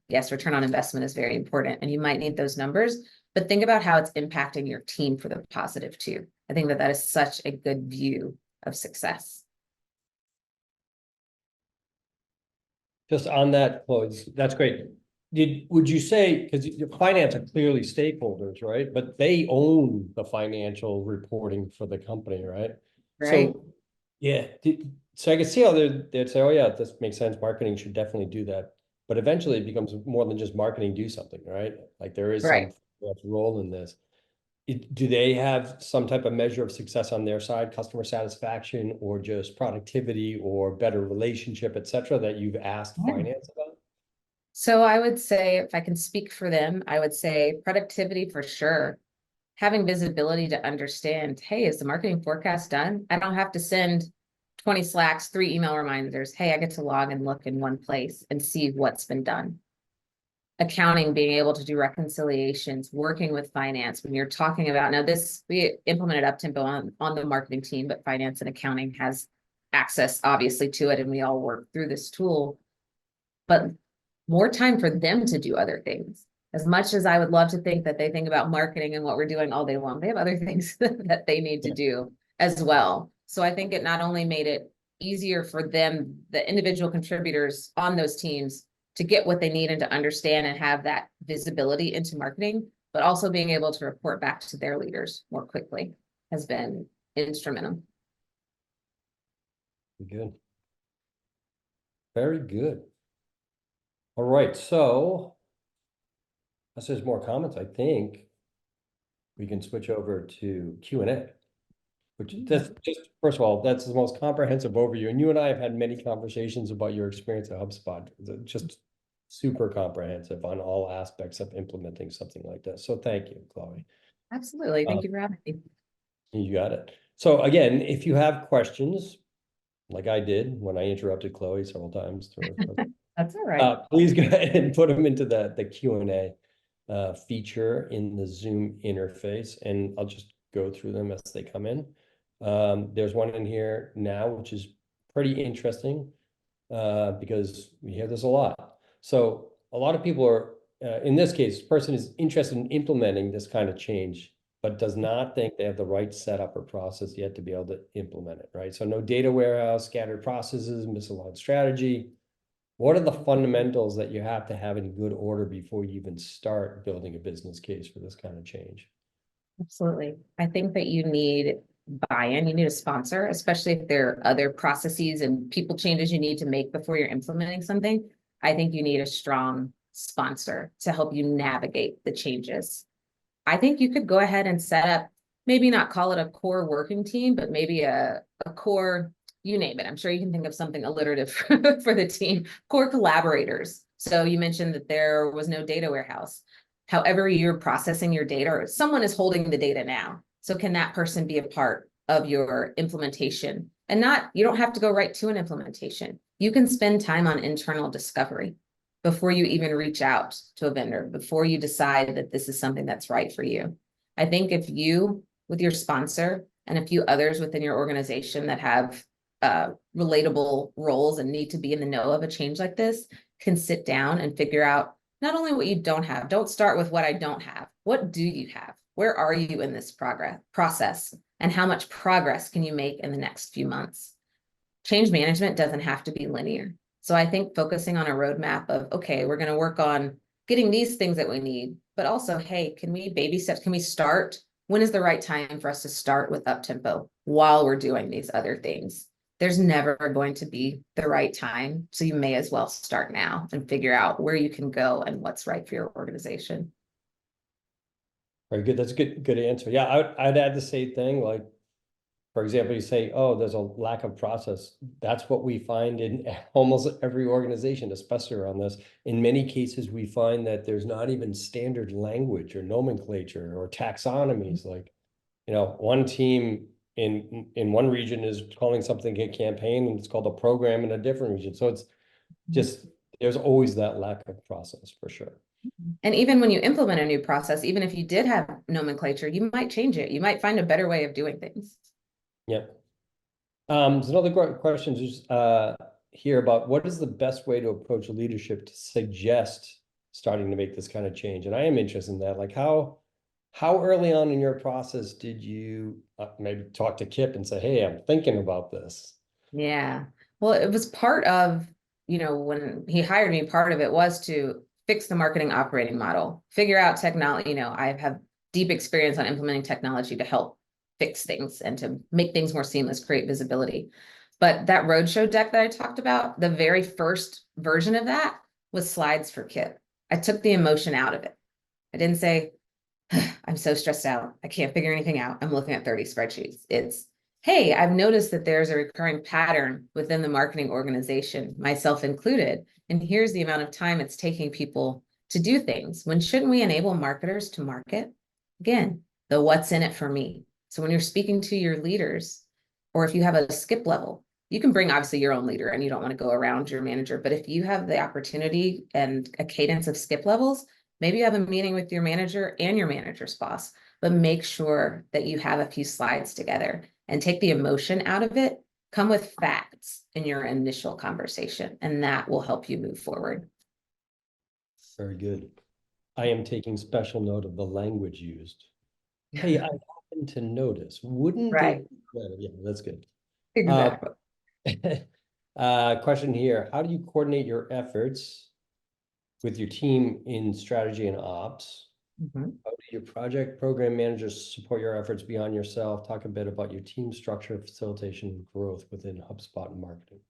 yes, return on investment is very important and you might need those numbers, but think about how it's impacting your team for the positive too. I think that is such a good view of success. Just on that, Chloe, that's great. Would you say, because finance are clearly stakeholders, right? But they own the financial reporting for the company, right? Right. So, yeah. So I can see how they'd say, oh yeah, this makes sense. Marketing should definitely do that. But eventually it becomes more than just marketing do something, right? Like there is Right. some role in this. do they have some type of measure of success on their side, customer satisfaction, or just productivity, or better relationship, et cetera, that you've asked Yeah. finance about? So I would say, if I can speak for them, I would say productivity for sure. Having visibility to understand, hey, is the marketing forecast done? I don't have to send 20 Slacks, 3 email reminders. Hey, I get to log and look in one place and see what's been done. Accounting, being able to do reconciliations, working with finance when you're talking about, now this, we implemented Uptempo on the marketing team, but finance and accounting has access obviously to it, and we all work through this tool. But more time for them to do other things. As much as I would love to think that they think about marketing and what we're doing all day long, they have other things that they need to do as well. So I think it not only made it easier for them, the individual contributors on those teams, to get what they need and to understand and have that visibility into marketing, but also being able to report back to their leaders more quickly has been instrumental. Good. Very good. All right, so unless there's more comments, I think we can switch over to Q&A, which that's just, first of all, that's the most comprehensive overview. And you and I have had many conversations about your experience at HubSpot. It's just super comprehensive on all aspects of implementing something like this. So thank you, Chloe. Absolutely. Thank you for having me. You got it. So again, if you have questions, like I did when I interrupted Chloe several times through That's all right. please go ahead and put them into the Q&A feature in the Zoom interface, and I'll just go through them as they come in. There's one in here now, which is pretty interesting because we hear this a lot. So a lot of people are, in this case, person is interested in implementing this kind of change, but does not think they have the right setup or process yet to be able to implement it, right? So no data warehouse, scattered processes, misaligned strategy. What are the fundamentals that you have to have in good order before you even start building a business case for this kind of change? Absolutely. I think that you need buy-in, you need a sponsor, especially if there are other processes and people changes you need to make before you're implementing something. I think you need a strong sponsor to help you navigate the changes. I think you could go ahead and set up, maybe not call it a core working team, but maybe a core, you name it. I'm sure you can think of something alliterative for the team, core collaborators. So you mentioned that there was no data warehouse. However, you're processing your data, or someone is holding the data now. So can that person be a part of your implementation? And not, you don't have to go right to an implementation. You can spend time on internal discovery before you even reach out to a vendor, before you decide that this is something that's right for you. I think if you, with your sponsor and a few others within your organization that have relatable roles and need to be in the know of a change like this, can sit down and figure out not only what you don't have, don't start with what I don't have. What do you have? Where are you in this process? And how much progress can you make in the next few months? Change management doesn't have to be linear. So I think focusing on a roadmap of, okay, we're going to work on getting these things that we need, but also, hey, can we baby steps? Can we start? When is the right time for us to start with Uptempo while we're doing these other things? There's never going to be the right time. So you may as well start now and figure out where you can go and what's right for your organization. Very good. That's a good answer. Yeah, I'd add the same thing. Like, for example, you say, oh, there's a lack of process. That's what we find in almost every organization, especially around this. In many cases, we find that there's not even standard language or nomenclature or taxonomies. Like, one team in one region is calling something a campaign, and it's called a program in a different region. So it's just, there's always that lack of process for sure. And even when you implement a new process, even if you did have nomenclature, you might change it. You might find a better way of doing things. Yep. There's another question just here about what is the best way to approach leadership to suggest starting to make this kind of change? And I am interested in that. Like how early on in your process did you maybe talk to Kip and say, hey, I'm thinking about this? Yeah. Well, it was part of, when he hired me, part of it was to fix the marketing operating model, figure out technology. I have deep experience on implementing technology to help fix things and to make things more seamless, create visibility. But that roadshow deck that I talked about, the very first version of that was slides for Kip. I took the emotion out of it. I didn't say, I'm so stressed out. I can't figure anything out. I'm looking at 30 spreadsheets. It's, hey, I've noticed that there's a recurring pattern within the marketing organization, myself included. And here's the amount of time it's taking people to do things. When shouldn't we enable marketers to market? Again, the what's in it for me. So when you're speaking to your leaders, or if you have a skip level, you can bring obviously your own leader and you don't want to go around your manager. But if you have the opportunity and a cadence of skip levels, maybe you have a meeting with your manager and your manager's boss, but make sure that you have a few slides together and take the emotion out of it. Come with facts in your initial conversation, and that will help you move forward. Very good. I am taking special note of the language used. Hey, I happen to notice, wouldn't Right. it? Yeah, that's good. Exactly. Question here. How do you coordinate your efforts with your team in strategy and ops? Mhm. How do your project program managers support your efforts beyond yourself? Talk a bit about your team structure, facilitation, and growth within HubSpot and marketing.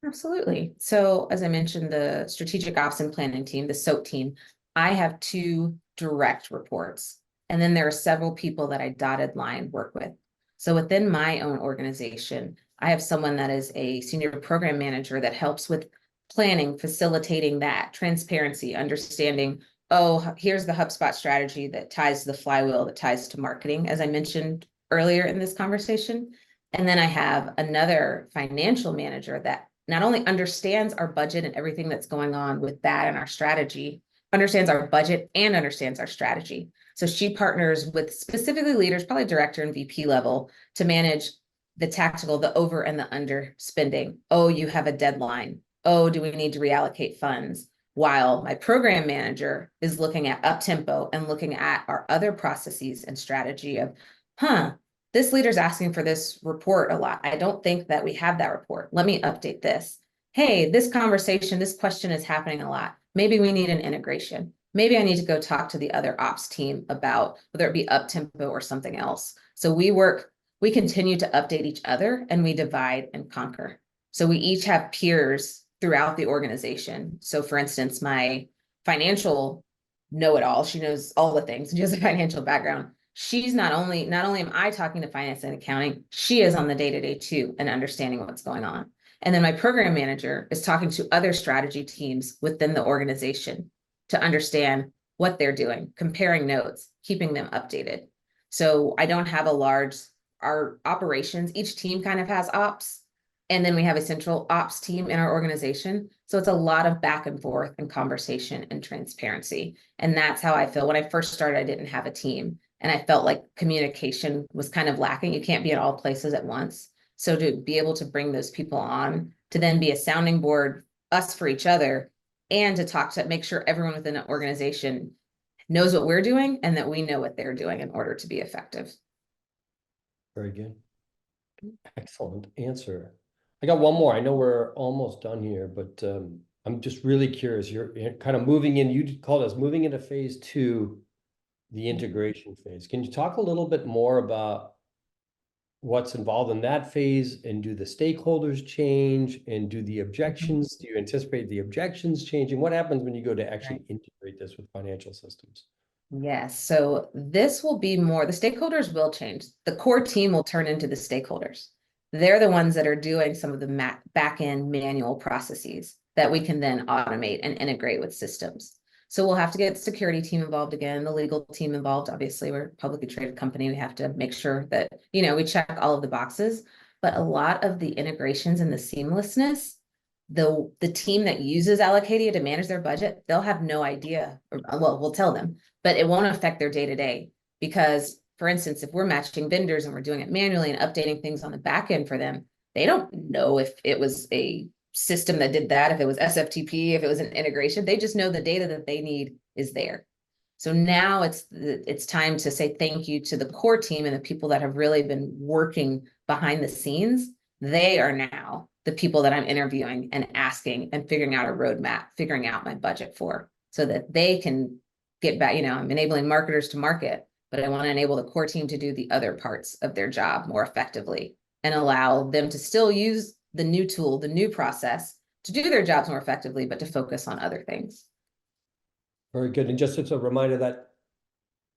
Absolutely. So as I mentioned, the strategic ops and planning team, the SOAP team, I have 2 direct reports. And then there are several people that I dotted line work with. So within my own organization, I have someone that is a senior program manager that helps with planning, facilitating that transparency, understanding, oh, here's the HubSpot strategy that ties to the flywheel, that ties to marketing, as I mentioned earlier in this conversation. And then I have another financial manager that not only understands our budget and everything that's going on with that and our strategy, understands our budget and understands our strategy. So she partners with specifically leaders, probably director and VP level, to manage the tactical, the over and the under spending. Oh, you have a deadline. Oh, do we need to reallocate funds? While my program manager is looking at Uptempo and looking at our other processes and strategy of, this leader's asking for this report a lot. I don't think that we have that report. Let me update this. Hey, this conversation, this question is happening a lot. Maybe we need an integration. Maybe I need to go talk to the other ops team about whether it be Uptempo or something else. So we continue to update each other and we divide and conquer. So we each have peers throughout the organization. So for instance, my financial know-it-all, she knows all the things. She has a financial background. She's not only am I talking to finance and accounting, she is on the day-to-day too and understanding what's going on. And then my program manager is talking to other strategy teams within the organization to understand what they're doing, comparing notes, keeping them updated. So I don't have our operations, each team kind of has ops, and then we have a central ops team in our organization. So it's a lot of back and forth and conversation and transparency. And that's how I feel. When I first started, I didn't have a team. And I felt like communication was kind of lacking. You can't be at all places at once. So to be able to bring those people on to then be a sounding board, us for each other, and to talk to make sure everyone within an organization knows what we're doing and that we know what they're doing in order to be effective. Very good. Excellent answer. I got one more. I know we're almost done here, but I'm just really curious. You're kind of moving in, you called us moving into phase 2, the integration phase. Can you talk a little bit more about what's involved in that phase, and do the stakeholders change, and do the objections, do you anticipate the objections changing? What happens when you go to actually integrate this with financial systems? Yes, so this will be more, the stakeholders will change. The core team will turn into the stakeholders. They're the ones that are doing some of the back-end manual processes that we can then automate and integrate with systems. So we'll have to get the security team involved again, the legal team involved. Obviously, we're a publicly traded company. We have to make sure that, we check all of the boxes. But a lot of the integrations and the seamlessness, the team that uses Allocadia to manage their budget, they'll have no idea, well, we'll tell them, but it won't affect their day-to-day. Because, for instance, if we're matching vendors and we're doing it manually and updating things on the back end for them, they don't know if it was a system that did that, if it was SFTP, if it was an integration. They just know the data that they need is there. So now it's time to say thank you to the core team and the people that have really been working behind the scenes. They are now the people that I'm interviewing and asking and figuring out a roadmap, figuring out my budget for, so that they can get back. I'm enabling marketers to market, but I want to enable the core team to do the other parts of their job more effectively and allow them to still use the new tool, the new process to do their jobs more effectively, but to focus on other things. Very good. And just as a reminder that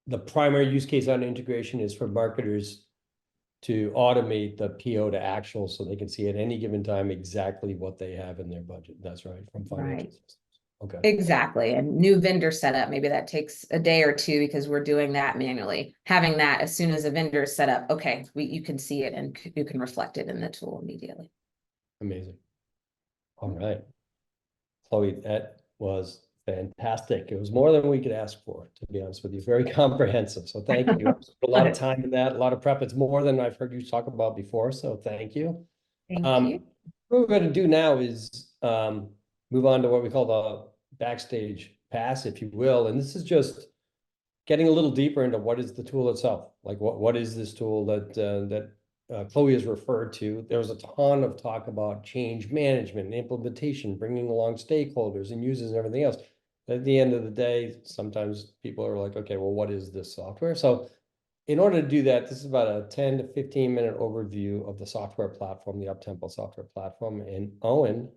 the primary use case on integration is for marketers to automate the PO to actual so they can see at any given time exactly what they have in their budget. That's right, from financial Right. systems. Okay. Exactly. And new vendor setup, maybe that takes a day or two because we're doing that manually. Having that as soon as a vendor is set up, okay, you can see it and you can reflect it in the tool immediately. Amazing. All right. Chloe, that was fantastic. It was more than we could ask for, to be honest with you. Very comprehensive. So thank you. I put a lot of time in that, a lot of prep. It's more than I've heard you talk about before. So thank you. Thank you. What we're going to do now is move on to what we call the backstage pass, if you will. And this is just getting a little deeper into what is the tool itself. Like what is this tool that Chloe has referred to. There was a ton of talk about change management and implementation, bringing along stakeholders and users and everything else. But at the end of the day, sometimes people are like, okay, well, what is this software? So in order to do that, this is about a 10 to 15 minute overview of the software platform, the Uptempo software platform. And Owen,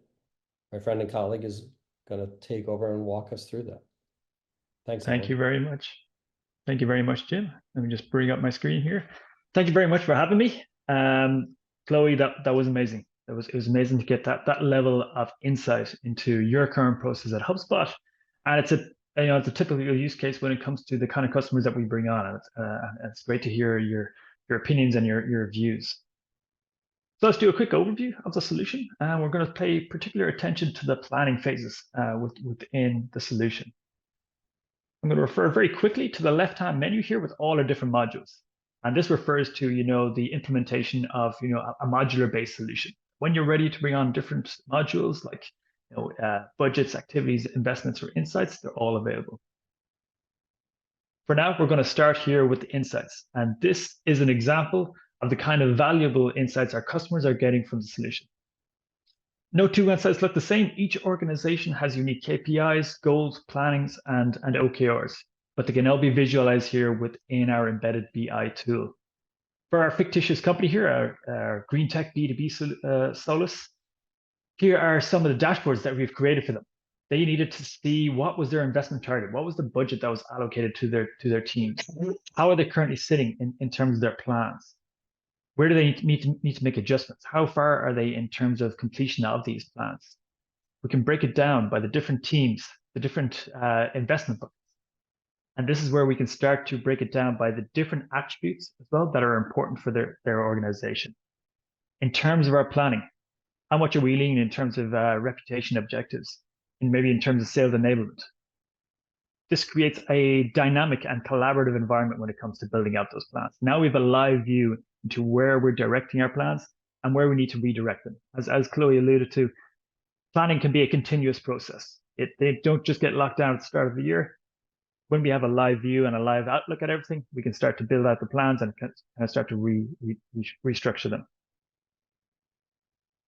my friend and colleague, is going to take over and walk us through that. Thanks, Thank Owen. you very much. Thank you very much, Jim. Let me just bring up my screen here. Thank you very much for having me. Chloe, that was amazing. It was amazing to get that level of insight into your current process at HubSpot. And it's a typical use case when it comes to the kind of customers that we bring on. And it's great to hear your opinions and your views. So let's do a quick overview of the solution. And we're going to pay particular attention to the planning phases within the solution. I'm going to refer very quickly to the left-hand menu here with all our different modules. And this refers to, the implementation of, a modular-based solution. When you're ready to bring on different modules like, budgets, activities, investments, or insights, they're all available. For now, we're going to start here with the insights. And this is an example of the kind of valuable insights our customers are getting from the solution. No two websites look the same. Each organization has unique KPIs, goals, plannings, and OKRs, but they can all be visualized here within our embedded BI tool. For our fictitious company here, our Green Tech B2B Solus, here are some of the dashboards that we've created for them. They needed to see what was their investment target, what was the budget that was allocated to their teams, how are they currently sitting in terms of their plans. Where do they need to make adjustments? How far are they in terms of completion of these plans? We can break it down by the different teams, the different investment buckets. And this is where we can start to break it down by the different attributes as well that are important for their organization. In terms of our planning, how much are we leaning in terms of reputation objectives and maybe in terms of sales enablement? This creates a dynamic and collaborative environment when it comes to building out those plans. Now we have a live view into where we're directing our plans and where we need to redirect them. As Chloe alluded to, planning can be a continuous process. They don't just get locked down at the start of the year. When we have a live view and a live outlook at everything, we can start to build out the plans and kind of start to restructure them.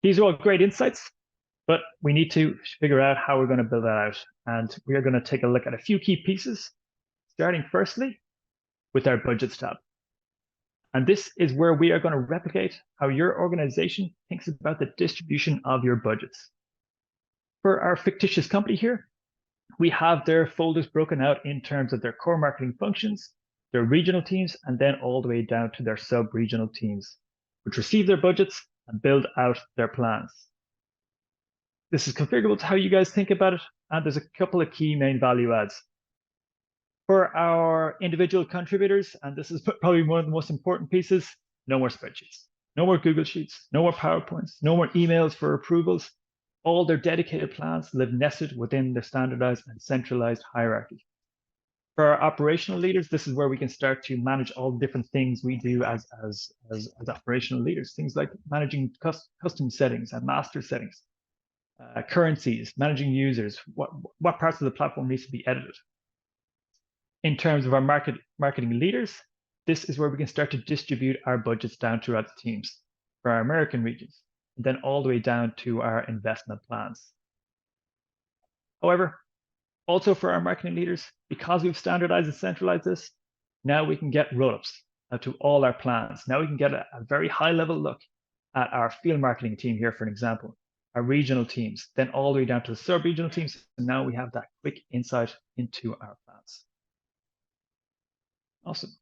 These are all great insights, but we need to figure out how we're going to build that out. And we are going to take a look at a few key pieces, starting firstly with our budgets tab. And this is where we are going to replicate how your organization thinks about the distribution of your budgets. For our fictitious company here, we have their folders broken out in terms of their core marketing functions, their regional teams, and then all the way down to their sub-regional teams, which receive their budgets and build out their plans. This is configurable to how you guys think about it, and there's a couple of key main value adds. For our individual contributors, and this is probably one of the most important pieces, no more spreadsheets, no more Google Sheets, no more PowerPoints, no more emails for approvals. All their dedicated plans live nested within their standardized and centralized hierarchy. For our operational leaders, this is where we can start to manage all the different things we do as operational leaders, things like managing custom settings and master settings, currencies, managing users, what parts of the platform needs to be edited. In terms of our marketing leaders, this is where we can start to distribute our budgets down throughout the teams for our American regions, and then all the way down to our investment plans. However, also for our marketing leaders, because we've standardized and centralized this, now we can get roll-ups to all our plans. Now we can get a very high-level look at our field marketing team here, for an example, our regional teams, then all the way down to the sub-regional teams. And now we have that quick insight into our plans. Awesome.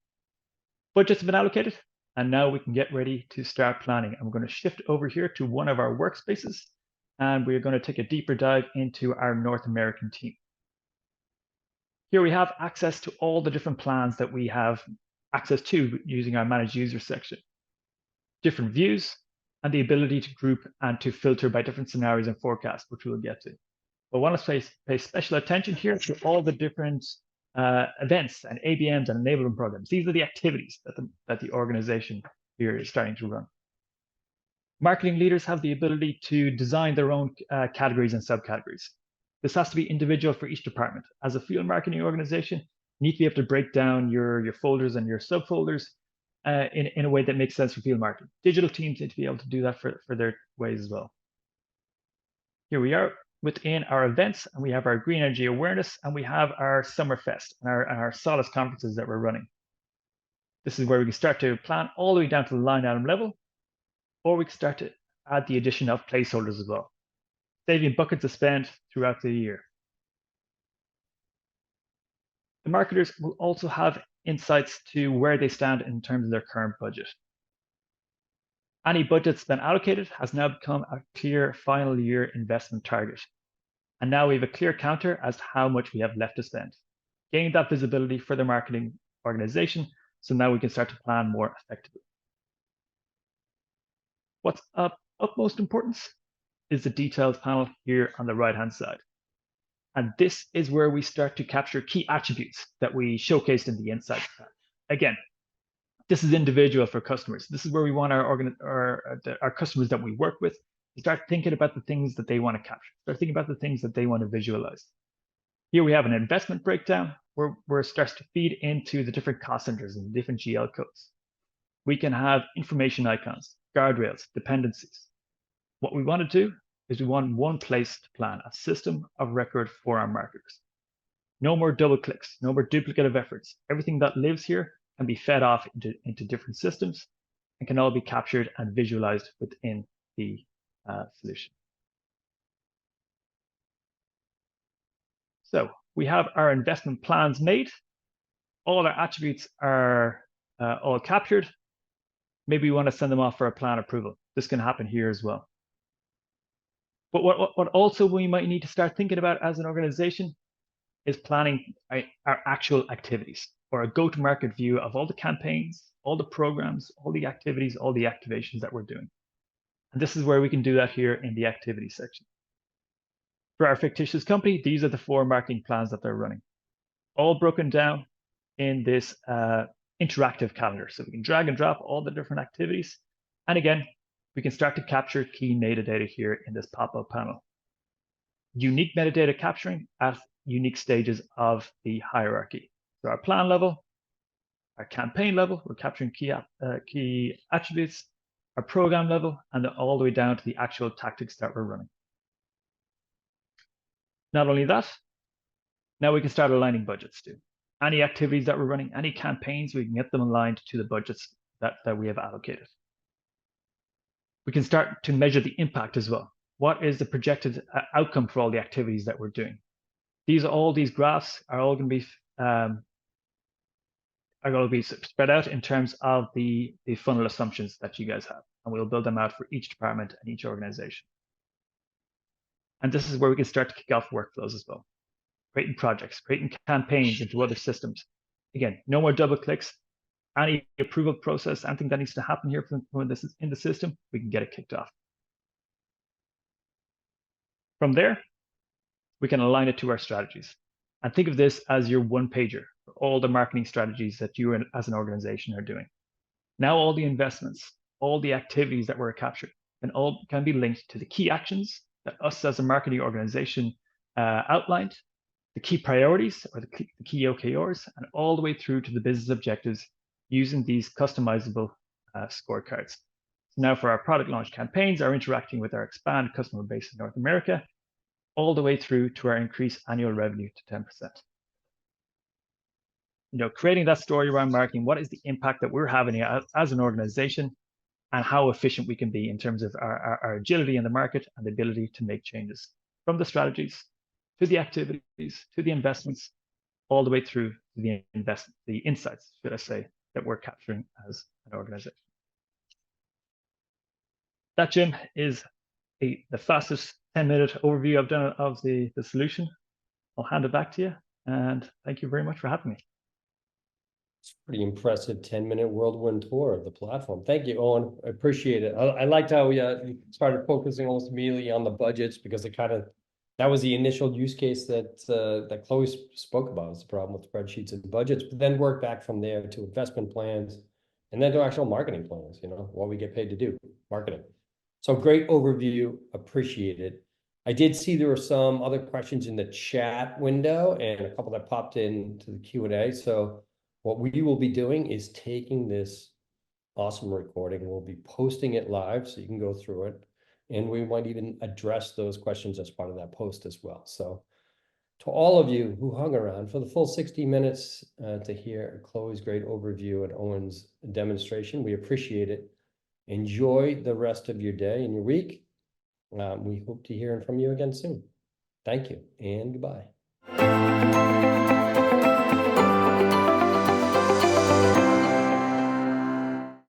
Budgets have been allocated, and now we can get ready to start planning. I'm going to shift over here to one of our workspaces, and we're going to take a deeper dive into our North American team. Here we have access to all the different plans that we have access to using our Manage User section. Different views, and the ability to group and to filter by different scenarios and forecasts, which we'll get to. But I want to pay special attention here to all the different events and ABMs and enablement programs. These are the activities that the organization here is starting to run. Marketing leaders have the ability to design their own categories and subcategories. This has to be individual for each department. As a field marketing organization, you need to be able to break down your folders and your subfolders in a way that makes sense for field marketing. Digital teams need to be able to do that for their ways as well. Here we are within our events, and we have our Green Energy Awareness, and we have our Summerfest and our Solace conferences that we're running. This is where we can start to plan all the way down to the line item level, or we can start to add the addition of placeholders as well, saving buckets of spend throughout the year. The marketers will also have insights to where they stand in terms of their current budget. Any budget that's been allocated has now become a clear final year investment target. And now we have a clear counter as to how much we have left to spend. Gaining that visibility for the marketing organization, so now we can start to plan more effectively. What's of utmost importance is the details panel here on the right-hand side. And this is where we start to capture key attributes that we showcased in the Insights tab. Again, this is individual for customers. This is where we want our customers that we work with to start thinking about the things that they want to capture, start thinking about the things that they want to visualize. Here we have an investment breakdown where it starts to feed into the different cost centers and the different GL codes. We can have information icons, guardrails, dependencies. What we want to do is we want one place to plan, a system of record for our marketers. No more double clicks, no more duplicative efforts. Everything that lives here can be fed off into different systems and can all be captured and visualized within the solution. So we have our investment plans made. All our attributes are all captured. Maybe we want to send them off for a plan approval. This can happen here as well. But what also we might need to start thinking about as an organization is planning our actual activities, or a go-to-market view of all the campaigns, all the programs, all the activities, all the activations that we're doing. And this is where we can do that here in the activity section. For our fictitious company, these are the 4 marketing plans that they're running, all broken down in this interactive calendar. So we can drag and drop all the different activities. And again, we can start to capture key metadata here in this pop-up panel. Unique metadata capturing at unique stages of the hierarchy. So our plan level, our campaign level, we're capturing key attributes, our program level, and then all the way down to the actual tactics that we're running. Not only that, now we can start aligning budgets too. Any activities that we're running, any campaigns, we can get them aligned to the budgets that we have allocated. We can start to measure the impact as well. What is the projected outcome for all the activities that we're doing? All these graphs are all going to be spread out in terms of the funnel assumptions that you guys have, and we'll build them out for each department and each organization. And this is where we can start to kick off workflows as well, creating projects, creating campaigns into other systems. Again, no more double clicks. Any approval process, anything that needs to happen here from this is in the system, we can get it kicked off. From there, we can align it to our strategies. And think of this as your one-pager for all the marketing strategies that you as an organization are doing. Now all the investments, all the activities that were captured, can be linked to the key actions that us as a marketing organization outlined, the key priorities or the key OKRs, and all the way through to the business objectives using these customizable scorecards. So now for our product launch campaigns, are interacting with our expand customer base in North America, all the way through to our increased annual revenue to 10%. Creating that story around marketing, what is the impact that we're having as an organization, and how efficient we can be in terms of our agility in the market and the ability to make changes from the strategies to the activities, to the investments, all the way through to the insights, should I say, that we're capturing as an organization. That, Jim, is the fastest 10-minute overview I've done of the solution. I'll hand it back to you, and thank you very much for having me. It's a pretty impressive 10-minute whirlwind tour of the platform. Thank you, Owen. I appreciate it. I liked how we started focusing almost immediately on the budgets, because it that was the initial use case that Chloe spoke about, is the problem with spreadsheets and budgets, but then work back from there to investment plans, and then to actual marketing plans, what we get paid to do, marketing. So great overview, appreciate it. I did see there were some other questions in the chat window and a couple that popped into the Q&A. So what we will be doing is taking this awesome recording, we'll be posting it live so you can go through it. And we might even address those questions as part of that post as well. So to all of you who hung around for the full 60 minutes to hear Chloe's great overview and Owen's demonstration, we appreciate it. Enjoy the rest of your day and your week. We hope to hear from you again soon. Thank you and goodbye.